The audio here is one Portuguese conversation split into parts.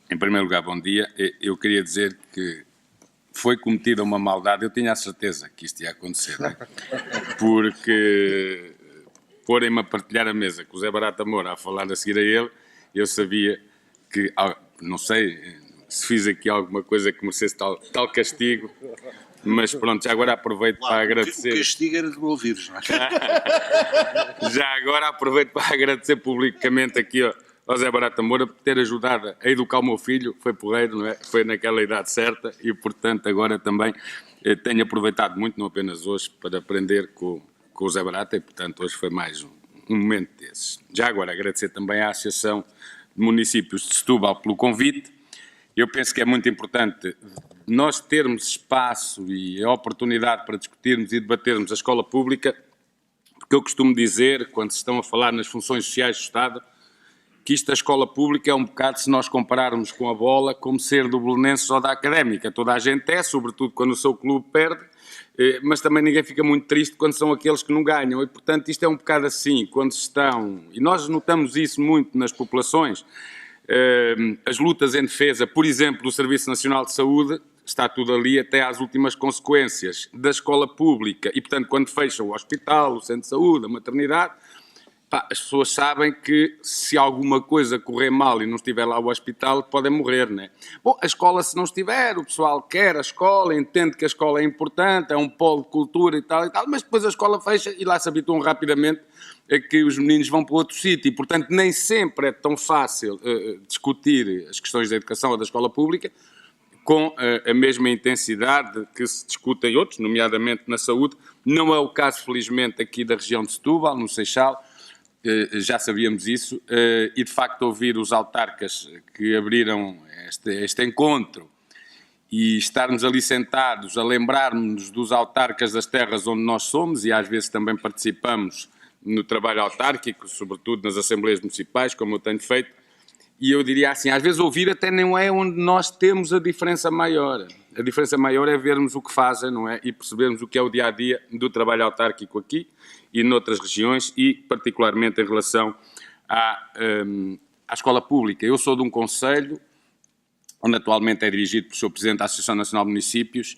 Em primeiro lugar, bom dia. Eu queria dizer que foi cometida uma maldade. Eu tinha a certeza que isto ia acontecer, né? Porque porem-me a partilhar a mesa com o Zé Barata Moura a falar a seguir a ele, eu sabia que, não sei se fiz aqui alguma coisa que merecesse tal castigo, mas pronto, já agora aproveito para agradecer. O castigo era de me ouvires, não é? Já agora aproveito para agradecer publicamente aqui ao Zé Barata Moura por ter ajudado a educar o meu filho, foi porreiro, não é? Foi naquela idade certa e, portanto, agora também tenho aproveitado muito, não apenas hoje, para aprender com o Zé Barata e, portanto, hoje foi mais um momento desses. Já agora agradecer também à Associação de Municípios de Setúbal pelo convite. Eu penso que é muito importante nós termos espaço e a oportunidade para discutirmos e debatermos a escola pública, porque eu costumo dizer, quando se estão a falar nas funções sociais do Estado, que isto da escola pública é um bocado, se nós compararmos com a bola, como ser do Belenenses ou da Académica. Toda a gente é, sobretudo quando o seu clube perde, mas também ninguém fica muito triste quando são aqueles que não ganham. E, portanto, isto é um bocado assim, quando estão... E nós notamos isso muito nas populações. As lutas em defesa, por exemplo, do Serviço Nacional de Saúde, está tudo ali até às últimas consequências da escola pública. E, portanto, quando fecha o hospital, o centro de saúde, a maternidade... as pessoas sabem que se alguma coisa correr mal e não estiver lá o hospital, podem morrer, não é? Bom, a escola se não estiver, o pessoal quer a escola, entende que a escola é importante, é um polo de cultura e tal, mas depois a escola fecha e lá se habituam rapidamente a que os meninos vão para outro sítio e, portanto, nem sempre é tão fácil discutir as questões da educação ou da escola pública com a mesma intensidade que se discute em outros, nomeadamente na saúde. Não é o caso, felizmente, aqui da região de Setúbal, no Seixal. Já sabíamos isso, e de facto ouvir os autarcas que abriram este encontro e estarmos ali sentados a lembrarmos dos autarcas das terras onde nós somos e às vezes também participamos no trabalho autárquico, sobretudo nas assembleias municipais, como eu tenho feito, e eu diria assim, às vezes ouvir até não é onde nós temos a diferença maior. A diferença maior é vermos o que fazem, não é? E percebermos o que é o dia-a-dia do trabalho autárquico aqui e noutras regiões e particularmente em relação à escola pública. Eu sou de um concelho onde atualmente é dirigido pelo Sr. Presidente da Associação Nacional de Municípios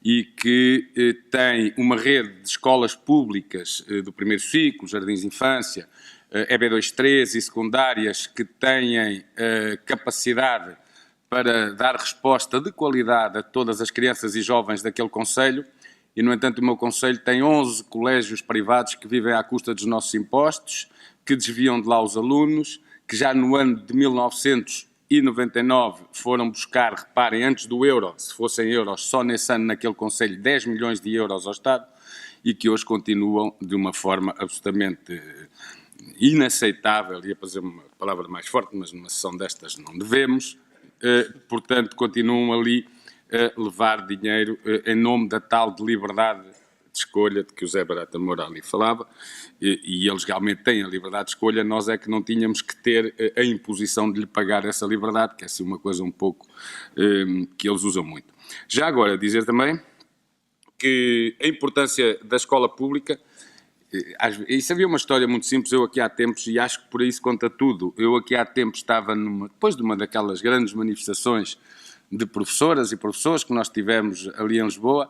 e que tem uma rede de escolas públicas do primeiro ciclo, jardins de infância, EB23 e secundárias que têm capacidade para dar resposta de qualidade a todas as crianças e jovens daquele concelho. E, no entanto, o meu concelho tem 11 colégios privados que vivem à custa dos nossos impostos, que desviam de lá os alunos, que já no ano de 1999 foram buscar, reparem, antes do euro, se fossem euros, só nesse ano naquele concelho, 10 milhões de euros ao Estado, e que hoje continuam de uma forma absolutamente inaceitável, ia fazer uma palavra mais forte, mas numa sessão destas não devemos, portanto, continuam ali a levar dinheiro em nome da tal de liberdade de escolha de que o Zé Barata Moura ali falava, e eles realmente têm a liberdade de escolha, nós é que não tínhamos que ter a imposição de lhe pagar essa liberdade, que é assim uma coisa um pouco que eles usam muito. Já agora, dizer também que a importância da escola pública, isso havia uma história muito simples, eu aqui há tempos, e acho que por aí se conta tudo, eu aqui há tempos estava depois de uma daquelas grandes manifestações de professoras e professores que nós tivemos ali em Lisboa,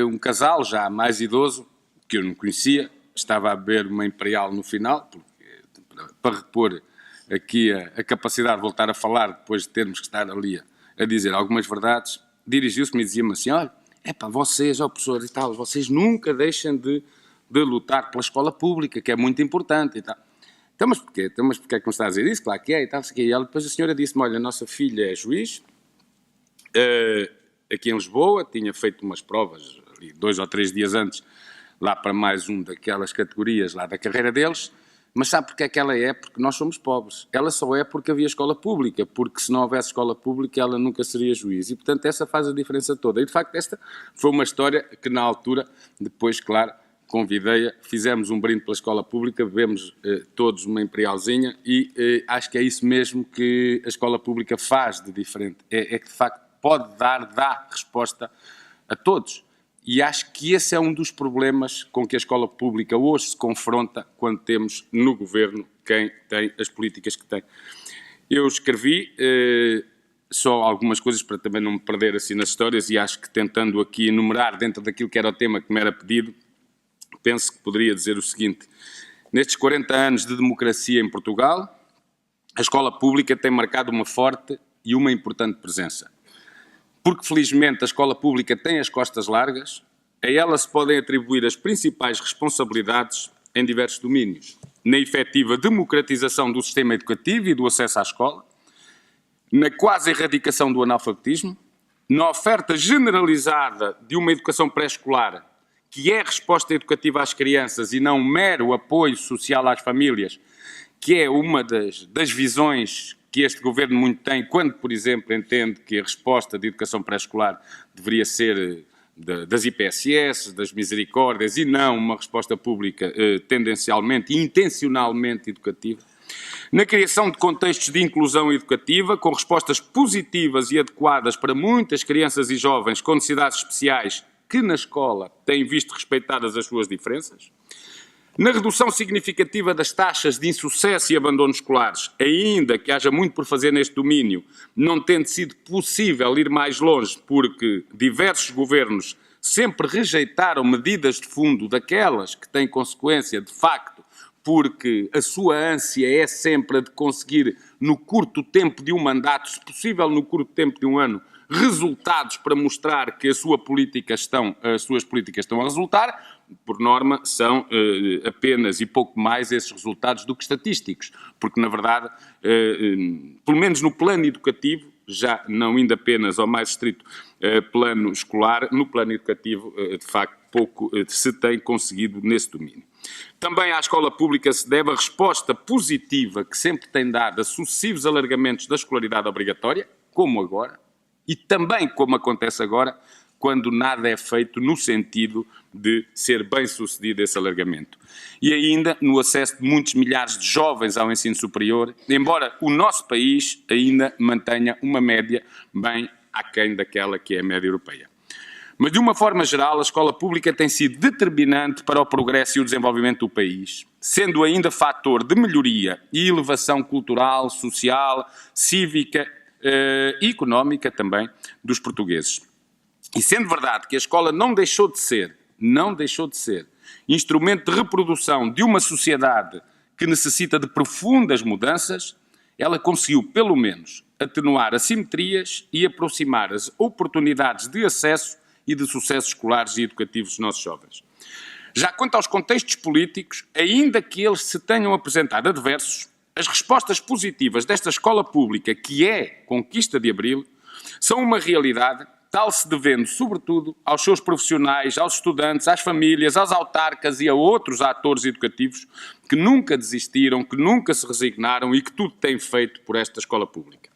um casal já mais idoso, que eu não conhecia, estava a beber uma Imperial no final, para repor aqui a capacidade de voltar a falar, depois de termos que estar ali a dizer algumas verdades, dirigiu-se-me e dizia-me assim, olha, vocês, professores e tal, vocês nunca deixem de lutar pela escola pública, que é muito importante e tal. Então, mas porquê? Então, mas porquê é que me está a dizer isso? Claro que é e tal. E ela, depois a senhora disse-me, olha, a nossa filha é juiz, aqui em Lisboa, tinha feito umas provas, ali, 2 ou 3 dias antes, lá para mais daquelas categorias lá da carreira deles, mas sabe porque é que ela é? Porque nós somos pobres. Ela só é porque havia escola pública, porque se não houvesse escola pública ela nunca seria juiz. E, portanto, essa faz a diferença toda. E, de facto, esta foi uma história que, na altura, depois, claro, convidei-a, fizemos um brinde pela escola pública, bebemos todos uma Imperialzinha e acho que é isso mesmo que a escola pública faz de diferente. É que, de facto, pode dá resposta a todos. E acho que esse é um dos problemas com que a escola pública hoje se confronta quando temos no governo quem tem as políticas que tem. Eu escrevi só algumas coisas para também não me perder assim nas histórias e acho que tentando aqui enumerar dentro daquilo que era o tema que me era pedido, penso que poderia dizer o seguinte: nestes 40 anos de democracia em Portugal, a escola pública tem marcado uma forte e uma importante presença. Porque, felizmente, a escola pública tem as costas largas, a ela se podem atribuir as principais responsabilidades em diversos domínios. Na efetiva democratização do sistema educativo e do acesso à escola, na quase erradicação do analfabetismo, na oferta generalizada de uma educação pré-escolar que é resposta educativa às crianças e não um mero apoio social às famílias, que é uma das visões que este Governo muito tem quando, por exemplo, entende que a resposta de educação pré-escolar deveria ser das IPSS, das misericórdias, e não uma resposta pública tendencialmente e intencionalmente educativa. Na criação de contextos de inclusão educativa, com respostas positivas e adequadas para muitas crianças e jovens com necessidades especiais que na escola têm visto respeitadas as suas diferenças. Na redução significativa das taxas de insucesso e abandono escolares, ainda que haja muito por fazer neste domínio, não tendo sido possível ir mais longe porque diversos governos sempre rejeitaram medidas de fundo daquelas que têm consequência, de facto, porque a sua ânsia é sempre a de conseguir, no curto tempo de um mandato, se possível no curto tempo de um ano, resultados para mostrar que as suas políticas estão a resultar. Por norma, são apenas e pouco mais esses resultados do que estatísticos, porque, na verdade, pelo menos no plano educativo, já não indo apenas ao mais estrito plano escolar, no plano educativo, de facto, pouco se tem conseguido nesse domínio. Também à escola pública se deve a resposta positiva que sempre tem dado a sucessivos alargamentos da escolaridade obrigatória, como agora, e também como acontece agora, quando nada é feito no sentido de ser bem sucedido esse alargamento. E ainda no acesso de muitos milhares de jovens ao ensino superior, embora o nosso país ainda mantenha uma média bem aquém daquela que é a média europeia. Mas, de uma forma geral, a escola pública tem sido determinante para o progresso e o desenvolvimento do país, sendo ainda fator de melhoria e elevação cultural, social, cívica e económica também dos portugueses. E sendo verdade que a escola não deixou de ser instrumento de reprodução de uma sociedade que necessita de profundas mudanças, ela conseguiu, pelo menos, atenuar assimetrias e aproximar as oportunidades de acesso e de sucessos escolares e educativos dos nossos jovens. Já quanto aos contextos políticos, ainda que eles se tenham apresentado adversos, as respostas positivas desta escola pública, que é conquista de Abril, são uma realidade, tal se devendo, sobretudo, aos seus profissionais, aos estudantes, às famílias, aos autarcas e a outros atores educativos que nunca desistiram, que nunca se resignaram e que tudo têm feito por esta escola pública.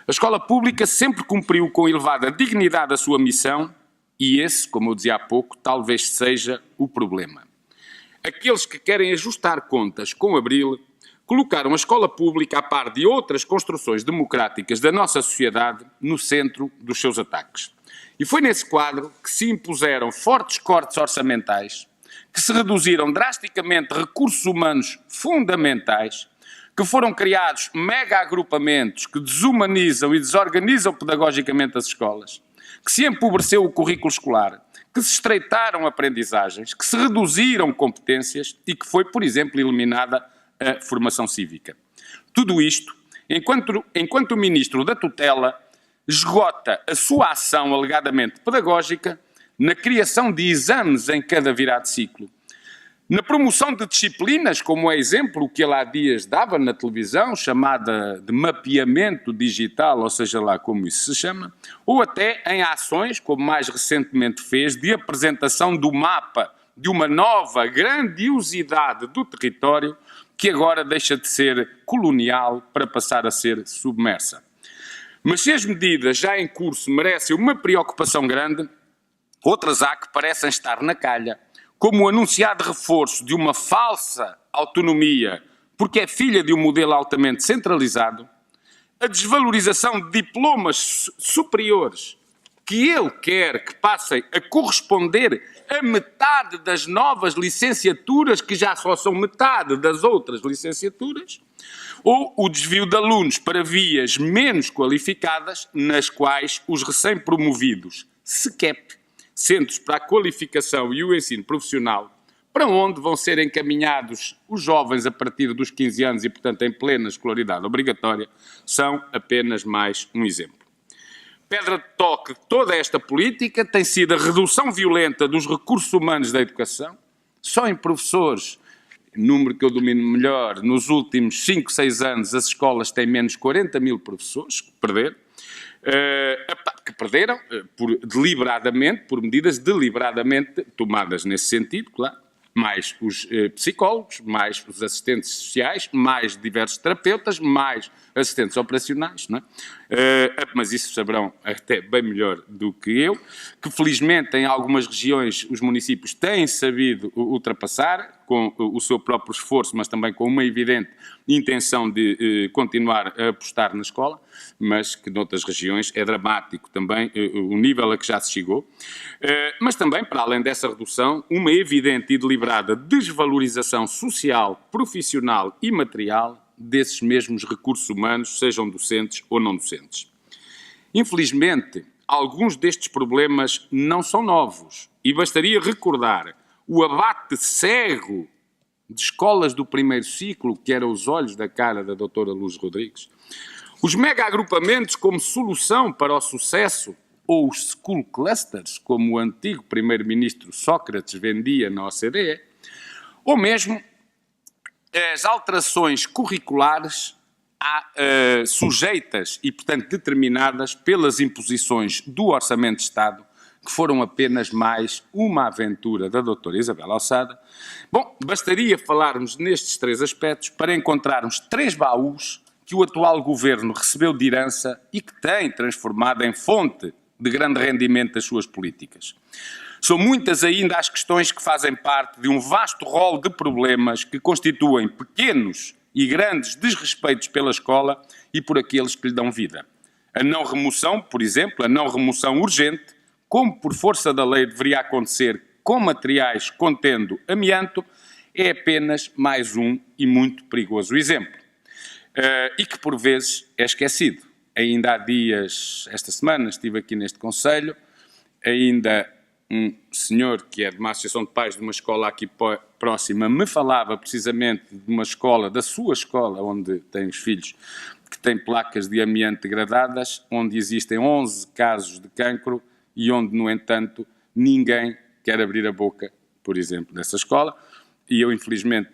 A escola pública sempre cumpriu com elevada dignidade a sua missão e esse, como eu dizia há pouco, talvez seja o problema. Aqueles que querem ajustar contas com Abril colocaram a escola pública a par de outras construções democráticas da nossa sociedade no centro dos seus ataques. E foi nesse quadro que se impuseram fortes cortes orçamentais, que se reduziram drasticamente recursos humanos fundamentais, que foram criados mega-agrupamentos que desumanizam e desorganizam pedagogicamente as escolas, que se empobreceu o currículo escolar, que se estreitaram aprendizagens, que se reduziram competências e que foi, por exemplo, eliminada a formação cívica. Tudo isto, enquanto o Ministro da Tutela esgota a sua ação alegadamente pedagógica na criação de exames em cada virada de ciclo, na promoção de disciplinas, como é exemplo o que ele há dias dava na televisão, chamada de mapeamento digital, ou seja lá como isso se chama, ou até em ações, como mais recentemente fez, de apresentação do mapa de uma nova grandiosidade do território que agora deixa de ser colonial para passar a ser submersa. Mas se as medidas já em curso merecem uma preocupação grande, outras há que parecem estar na calha, como o anunciado reforço de uma falsa autonomia, porque é filha de um modelo altamente centralizado, a desvalorização de diplomas superiores que ele quer que passem a corresponder a metade das novas licenciaturas, que já só são metade das outras licenciaturas, ou o desvio de alunos para vias menos qualificadas, nas quais os recém-promovidos SCEP, Centros para a Qualificação e o Ensino Profissional, para onde vão ser encaminhados os jovens a partir dos 15 anos e, portanto, em plena escolaridade obrigatória, são apenas mais um exemplo. Pedra de toque de toda esta política tem sido a redução violenta dos recursos humanos da educação. Só em professores, número que eu domino melhor, nos últimos 5, 6 anos as escolas têm menos 40 mil professores que perderam deliberadamente, por medidas deliberadamente tomadas nesse sentido, claro. Mais os psicólogos, mais os assistentes sociais, mais diversos terapeutas, mais assistentes operacionais, não é? Mas isso saberão até bem melhor do que eu, que felizmente em algumas regiões os municípios têm sabido ultrapassar com o seu próprio esforço, mas também com uma evidente intenção de continuar a apostar na escola, mas que noutras regiões é dramático também o nível a que já se chegou. Mas também, para além dessa redução, uma evidente e deliberada desvalorização social, profissional e material desses mesmos recursos humanos, sejam docentes ou não docentes. Infelizmente, alguns destes problemas não são novos e bastaria recordar o abate cego de escolas do primeiro ciclo, que eram os olhos da cara da doutora Luz Rodrigues, os mega-agrupamentos como solução para o sucesso, ou os school clusters, como o antigo primeiro-ministro Sócrates vendia na OCDE, ou mesmo as alterações curriculares sujeitas e, portanto, determinadas pelas imposições do Orçamento de Estado, que foram apenas mais uma aventura da doutora Isabel Alçada. Bom, bastaria falarmos nestes 3 aspectos para encontrarmos 3 baús que o atual governo recebeu de herança e que tem transformado em fonte de grande rendimento das suas políticas. São muitas ainda as questões que fazem parte de um vasto rol de problemas que constituem pequenos e grandes desrespeitos pela escola e por aqueles que lhe dão vida. A não remoção, por exemplo, a não remoção urgente, como por força da lei deveria acontecer com materiais contendo amianto, é apenas mais um e muito perigoso exemplo. E que por vezes é esquecido. Ainda há dias, esta semana, estive aqui neste Conselho, ainda um senhor que é de uma associação de pais de uma escola aqui próxima me falava precisamente de uma escola, da sua escola, onde tem os filhos, que tem placas de amianto degradadas, onde existem 11 casos de cancro e onde, no entanto, ninguém quer abrir a boca, por exemplo, dessa escola. E eu, infelizmente,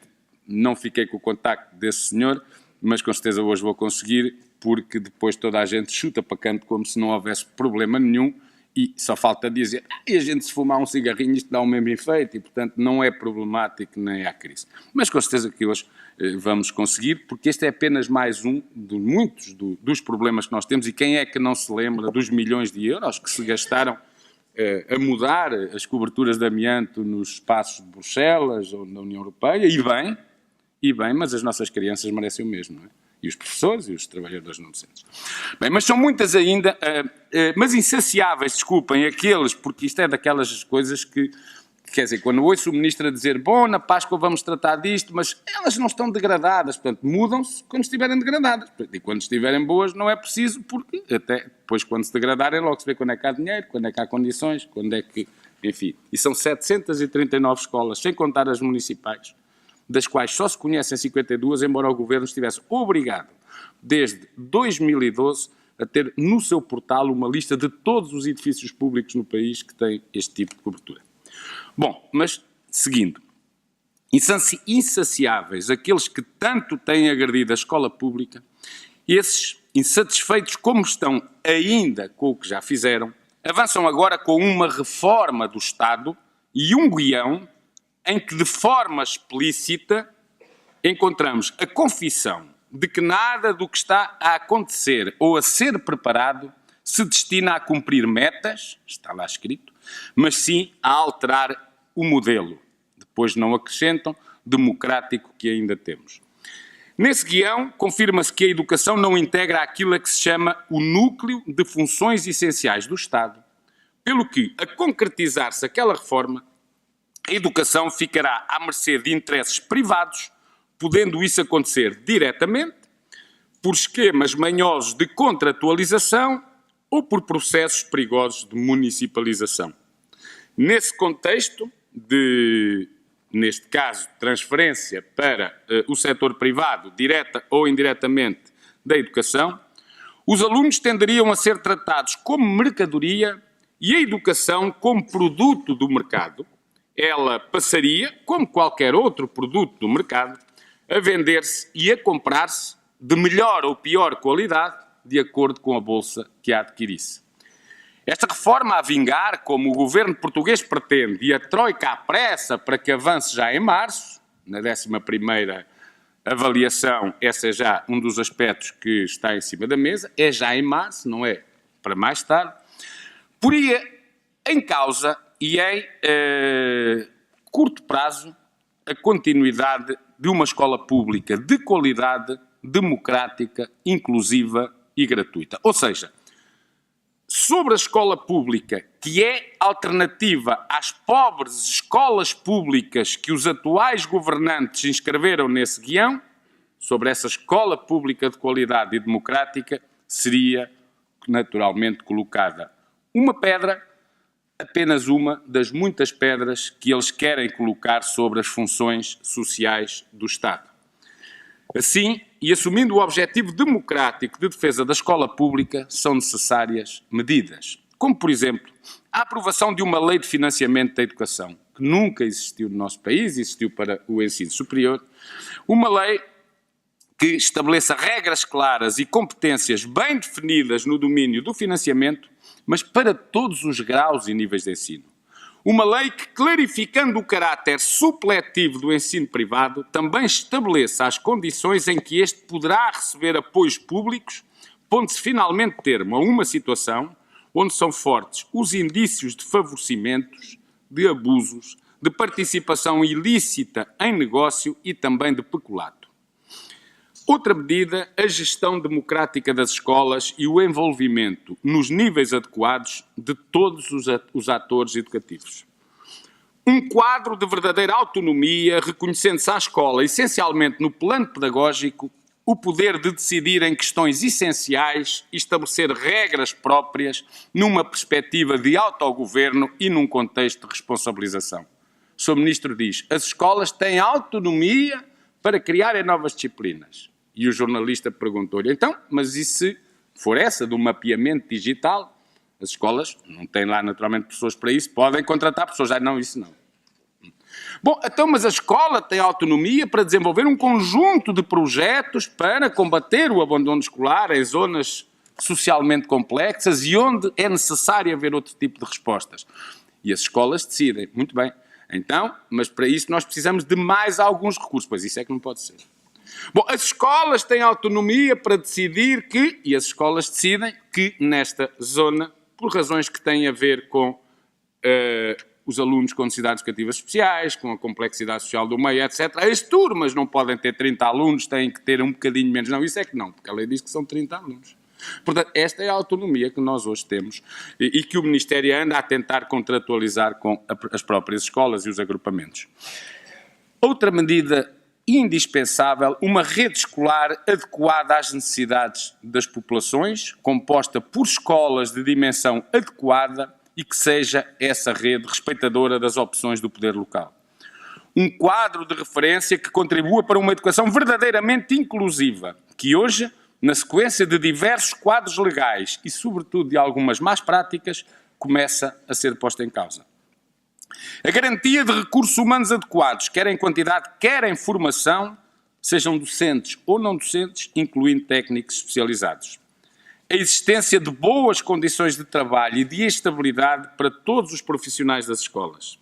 não fiquei com o contacto desse senhor, mas com certeza hoje vou conseguir, porque depois toda a gente chuta para canto como se não houvesse problema nenhum e só falta dizer, e a gente se fumar um cigarrinho isto dá o mesmo efeito e, portanto, não é problemático nem há crise. Mas com certeza que hoje vamos conseguir, porque este é apenas mais um de muitos dos problemas que nós temos e quem é que não se lembra dos milhões de euros que se gastaram a mudar as coberturas de amianto nos espaços de Bruxelas ou na União Europeia, e bem, mas as nossas crianças merecem o mesmo, não é? E os professores e os trabalhadores não docentes. Bem, mas são muitas ainda, mas insaciáveis, desculpem, aqueles, porque isto é daquelas coisas que, quer dizer, quando ouço o ministro a dizer, bom, na Páscoa vamos tratar disto, mas elas não estão degradadas, portanto, mudam-se quando estiverem degradadas. E quando estiverem boas não é preciso, porque até depois quando se degradarem logo se vê quando é que há dinheiro, quando é que há condições, quando é que, enfim. E são 739 escolas, sem contar as municipais, das quais só se conhecem 52, embora o Governo estivesse obrigado, desde 2012, a ter no seu portal uma lista de todos os edifícios públicos no país que têm este tipo de cobertura. Bom, mas, seguindo, insaciáveis aqueles que tanto têm agredido a escola pública, esses, insatisfeitos como estão ainda com o que já fizeram, avançam agora com uma reforma do Estado e um guião em que, de forma explícita, encontramos a confissão de que nada do que está a acontecer ou a ser preparado se destina a cumprir metas, está lá escrito, mas sim a alterar o modelo, depois não acrescentam, democrático que ainda temos. Nesse guião, confirma-se que a educação não integra aquilo a que se chama o núcleo de funções essenciais do Estado, pelo que, a concretizar-se aquela reforma, a educação ficará à mercê de interesses privados, podendo isso acontecer diretamente por esquemas manhosos de contratualização ou por processos perigosos de municipalização. Nesse contexto de, neste caso, transferência para o setor privado, direta ou indiretamente, da educação, os alunos tenderiam a ser tratados como mercadoria e a educação como produto do mercado. Ela passaria, como qualquer outro produto do mercado, a vender-se e a comprar-se de melhor ou pior qualidade, de acordo com a bolsa que a adquirisse. Esta reforma a vingar, como o governo português pretende, e a Troika apressa para que avance já em março, na 11ª avaliação, esse é já um dos aspectos que está em cima da mesa, é já em março, não é para mais tarde, poria em causa e em curto prazo a continuidade de uma escola pública de qualidade, democrática, inclusiva e gratuita. Ou seja, sobre a escola pública, que é alternativa às pobres escolas públicas que os atuais governantes inscreveram nesse guião, sobre essa escola pública de qualidade e democrática, seria naturalmente colocada uma pedra, apenas uma das muitas pedras que eles querem colocar sobre as funções sociais do Estado. Assim, e assumindo o objetivo democrático de defesa da escola pública, são necessárias medidas, como, por exemplo, a aprovação de uma lei de financiamento da educação, que nunca existiu no nosso país, existiu para o ensino superior, uma lei que estabeleça regras claras e competências bem definidas no domínio do financiamento, mas para todos os graus e níveis de ensino. Uma lei que, clarificando o caráter supletivo do ensino privado, também estabeleça as condições em que este poderá receber apoios públicos, pondo-se finalmente termo a uma situação onde são fortes os indícios de favorecimentos, de abusos, de participação ilícita em negócio e também de peculato. Outra medida, a gestão democrática das escolas e o envolvimento nos níveis adequados de todos os atores educativos. Um quadro de verdadeira autonomia, reconhecendo-se à escola, essencialmente no plano pedagógico, o poder de decidir em questões essenciais e estabelecer regras próprias numa perspectiva de autogoverno e num contexto de responsabilização. O Sr. Ministro diz, as escolas têm autonomia para criarem novas disciplinas. E o jornalista perguntou-lhe, então, mas e se for essa do mapeamento digital? As escolas não têm lá naturalmente pessoas para isso, podem contratar pessoas. Ah, não, isso não. Bom, então, mas a escola tem autonomia para desenvolver um conjunto de projetos para combater o abandono escolar em zonas socialmente complexas e onde é necessário haver outro tipo de respostas. E as escolas decidem, muito bem. Então, mas para isso nós precisamos de mais alguns recursos, pois isso é que não pode ser. Bom, as escolas têm autonomia para decidir que, e as escolas decidem que nesta zona, por razões que têm a ver com os alunos com necessidades educativas especiais, com a complexidade social do meio, etc. As turmas não podem ter 30 alunos, têm que ter um bocadinho menos. Não, isso é que não, porque a lei diz que são 30 alunos. Portanto, esta é a autonomia que nós hoje temos e que o Ministério anda a tentar contratualizar com as próprias escolas e os agrupamentos. Outra medida indispensável, uma rede escolar adequada às necessidades das populações, composta por escolas de dimensão adequada e que seja essa rede respeitadora das opções do poder local. Um quadro de referência que contribua para uma educação verdadeiramente inclusiva, que hoje, na sequência de diversos quadros legais e, sobretudo, de algumas más práticas, começa a ser posta em causa. A garantia de recursos humanos adequados, quer em quantidade, quer em formação, sejam docentes ou não docentes, incluindo técnicos especializados. A existência de boas condições de trabalho e de estabilidade para todos os profissionais das escolas.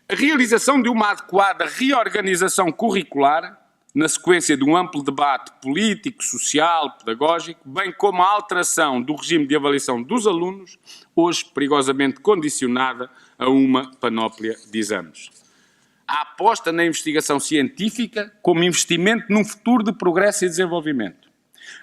A realização de uma adequada reorganização curricular, na sequência de um amplo debate político, social, pedagógico, bem como a alteração do regime de avaliação dos alunos, hoje perigosamente condicionada a uma panóplia de exames. A aposta na investigação científica como investimento num futuro de progresso e desenvolvimento.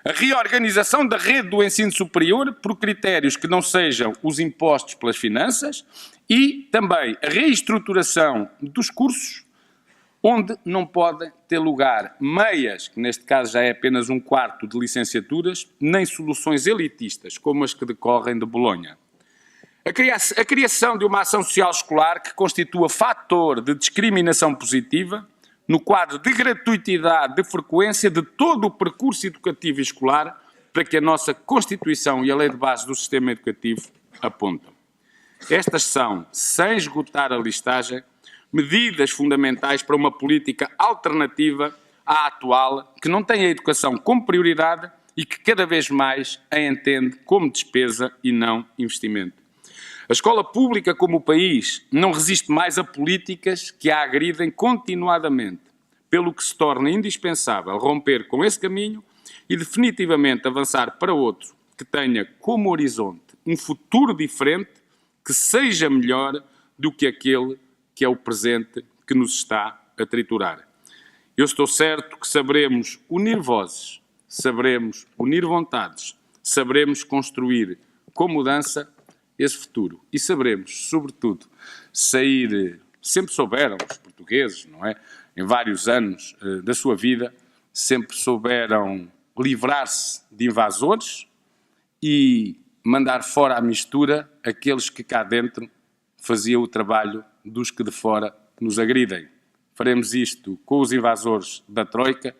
A reorganização da rede do ensino superior por critérios que não sejam os impostos pelas finanças e também a reestruturação dos cursos onde não podem ter lugar meias, que neste caso já é apenas um quarto de licenciaturas, nem soluções elitistas, como as que decorrem de Bolonha. A criação de uma ação social escolar que constitua fator de discriminação positiva no quadro de gratuitidade de frequência de todo o percurso educativo e escolar para que a nossa Constituição e a Lei de Base do Sistema Educativo apontam. Estas são, sem esgotar a listagem, medidas fundamentais para uma política alternativa à atual, que não tem a educação como prioridade e que cada vez mais a entende como despesa e não investimento. A escola pública, como o país, não resiste mais a políticas que a agridem continuadamente, pelo que se torna indispensável romper com esse caminho e definitivamente avançar para outro que tenha como horizonte um futuro diferente, que seja melhor do que aquele que é o presente que nos está a triturar. Eu estou certo que saberemos unir vozes, saberemos unir vontades, saberemos construir com mudança esse futuro e saberemos, sobretudo, sempre souberam os portugueses, não é? Em vários anos da sua vida, sempre souberam livrar-se de invasores e mandar fora à mistura aqueles que cá dentro faziam o trabalho dos que de fora nos agridem. Faremos isto com os invasores da Troika,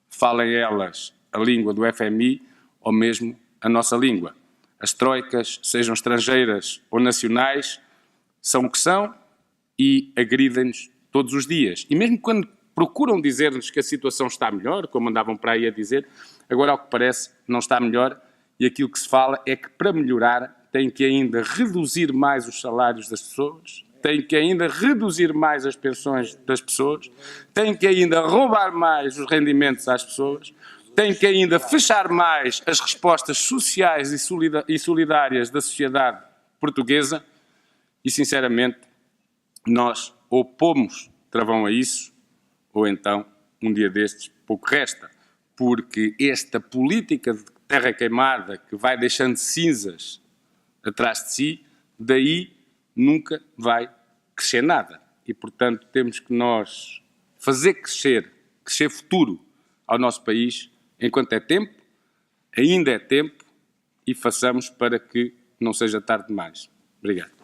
falem elas a língua do FMI ou mesmo a nossa língua. As troicas, sejam estrangeiras ou nacionais, são o que são e agridem-nos todos os dias. E mesmo quando procuram dizer-nos que a situação está melhor, como andavam para aí a dizer, agora, ao que parece, não está melhor, e aquilo que se fala é que, para melhorar, tem que ainda reduzir mais os salários das pessoas, tem que ainda reduzir mais as pensões das pessoas, tem que ainda roubar mais os rendimentos às pessoas, tem que ainda fechar mais as respostas sociais e solidárias da sociedade portuguesa e, sinceramente, nós ou pomos travão a isso, ou então, um dia destes, pouco resta, porque esta política de terra queimada que vai deixando cinzas atrás de si, daí nunca vai crescer nada. E, portanto, temos que nós fazer crescer futuro ao nosso país enquanto é tempo, ainda é tempo, e façamos para que não seja tarde demais. Obrigado.